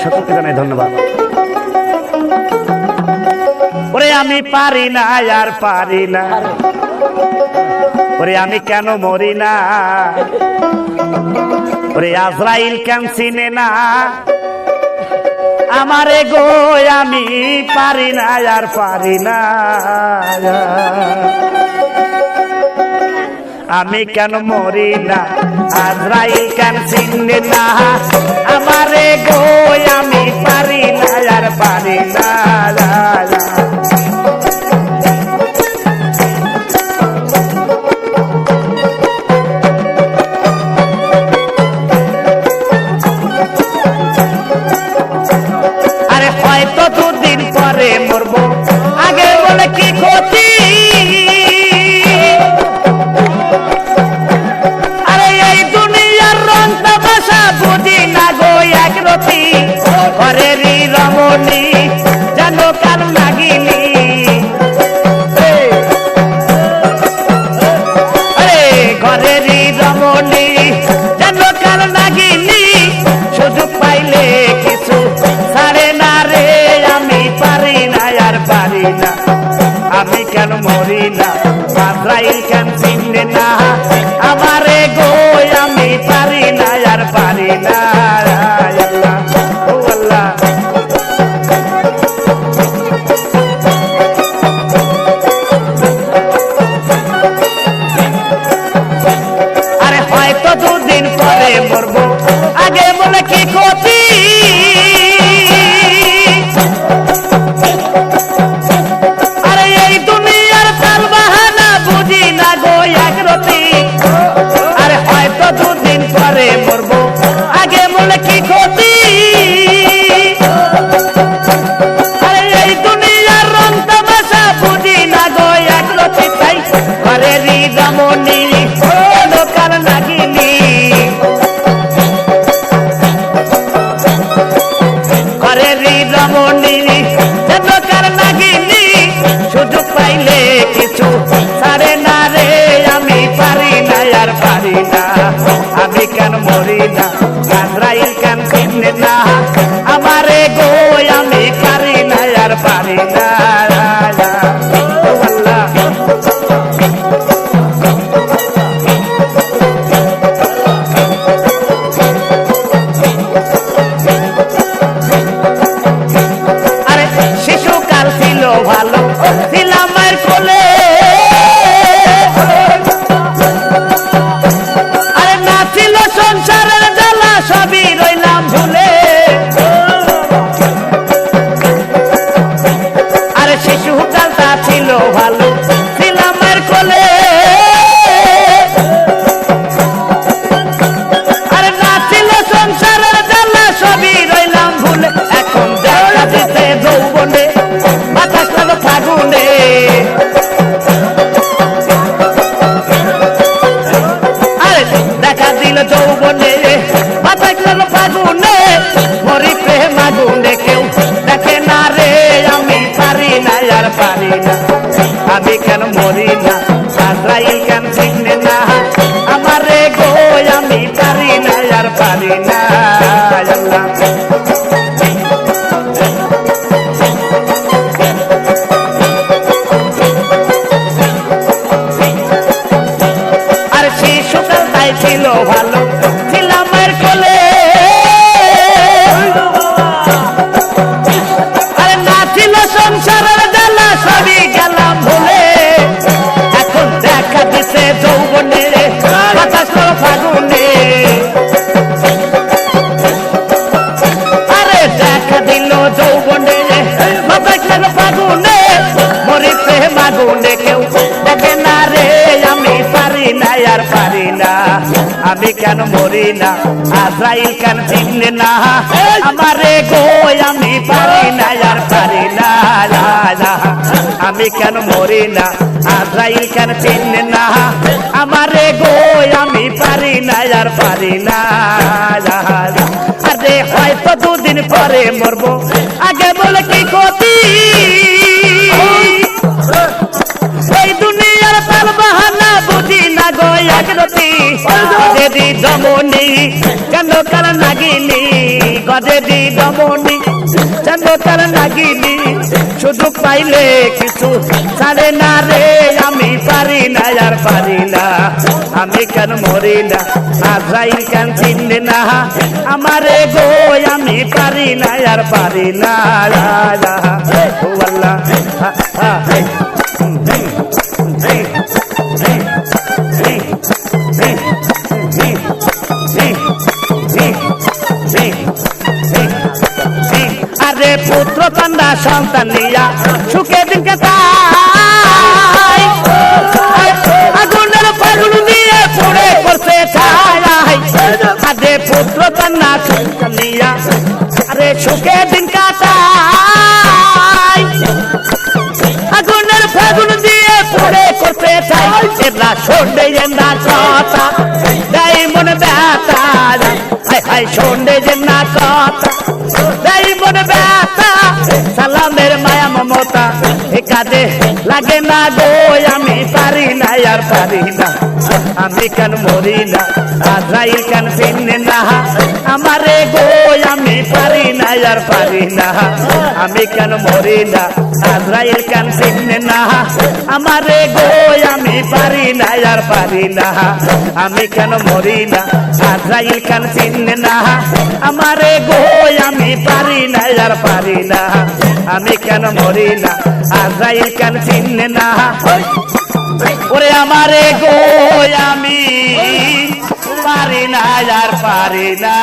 সকলকে জানাই ধন্যবাদ। ওরে আমি পারি না আর পারি না, ওরে আমি কেন মরি না, ওরে আজরাইল কেন চিনে না আমারে গো, আমি পারি না আর পারি না, আমি কেন মরি না, আজরাইল কেন চিনে না আমারে গো, আমি পারি না আর পারি না। আরে হয়তো দুদিন পরে মরবো, আগে বলে কি ক্ষতি, বুঝি না গো একরতি, ঘরেরই রমণী জানো কার নাগিনী, ঘরেরই রমণী জানো কার নাগিনী, সুযোগ পাইলে কিছু ছাড়ে না রে, আমি পারি না আর পারি না, আমি কেন মরি না, আজরাইল কেন চিনে না আমারে গো, আমি পারি না আর পারি না। আরে হয়তো দুদিন পরে মরবো, আগে বলে কি ক্ষতি, আরে এই দুনিয়ার তাল বাহানা বুঝি না গো একরতি, আরে হয়তো দুদিন পরে মরবো, আগে বলে কি ক্ষতি, আরে এই দুনিয়ার রং তামাশা বুঝি না গো একরতি, তাই ঘরেরই রমণী কার নাগিনী, ঘরেরই রমণী কার নাগিনী, সুযোগ পাইলে কিছু ছাড়ে না রে, আমি পারি না আর পারি না, আমি কেন মরি না, আজরাইল কেন চিনে না আমারে গো, আমি পারি না আর পারি না। আরে শিশুকাল ছিল ভালো, ছিলাম মায়ের কোলে, আরে না ছিল সংসারের জ্বালা, সবই রইলাম ভুলে, আরে শিশুকালটা ছিল ভালো, ছিলাম মায়ের কোলে, আরে না ছিল সংসারের জ্বালা, সবই রইলাম ভুলে, এখন দেখা দিতে যৌবনে বাতাস লাগলো ফাগুনে, আরে দেখা দিল যৌবনে বাতাস লাগলো ফাগুনে, মরি প্রেম আগুনে, কেউ দেখে না রে, আমি পারি না আর পারি না, আমি কেন মরি না, আজরাইল কেন চিনে না আমারে গো, আমি পারি না আর পারি না। আরে শিশুকাল তাই ছিল ভালো, ছিলাম মায়ের কোলে, আরে না ছিল সংসারের জ্বালা, সবই গেলাম ভুলে, এখন দেখা দিছে যৌবনে বাতাস ফাগুনে, আরে দেখা দিল যৌবনে বাতাস ফাগুনে, মরি প্রেম আগুনে, কেউ দেখে না রে, আমি পারি না আর পারি না, আমি কেন মরি না, আজরাইল কেন চিনে না আমারে গো, আমি পারি না আর পারি না, আমি কেন মরি না, আজরাইল কেন চিনে না আমারে গো, আমি পারি না আর পারি না। আরে হয়তো দুদিন পরে মরবো, আগে বলে কি ক্ষতি, এই দুনিয়ার তাল বাহানা বুঝি না গো একরতি, যদি জমনি কেন চন্দ্রকার নাগিনী গজে দি দমনি চন্দ্রকার নাগিনী সুযোগ পাইলে কিছু ছাড়ে না রে আমি পারি না আর পারি না আমি কেন মরি না আজরাইল কেন চিনলে না আমারে গো আমি পারি না আর পারি না ও আল্লাহ আরে পুত্র কন্যা সন্তান নিয়া সুখে দিন কাটাই আগুনের ফাগুন দিয়ে পুড়ে করতে চাই আরে পুত্র কন্যা সন্তান নিয়া আরে সুখে দিন কাটাই আগুনের ফাগুন দিয়ে পুড়ে করতে চাই এরা শোনে না কথা তাই মনে ব্যথা হাই হাই শোনে না কথা তাই মনে ব্যথা সালামের মায়া মমতা এ কাজে লাগে না গো আমি পারি না আর পারি না আমি কেন মরি না আজরাইল কেন চিনে না আমারে গো আমি পারি না আর পারি না আমি কেন মরি না আজরাইল কেন চিনে না আমারে গো আমি পারি না আর পারি না আমি কেন মরি না আজরাইল কেন চিনে না আমারে গো আমি পারি না আর পারি না আমি কেন মরি না আজরাইল কেন চিনে না ওরে আমারে গো আমি পারি না আর পারি না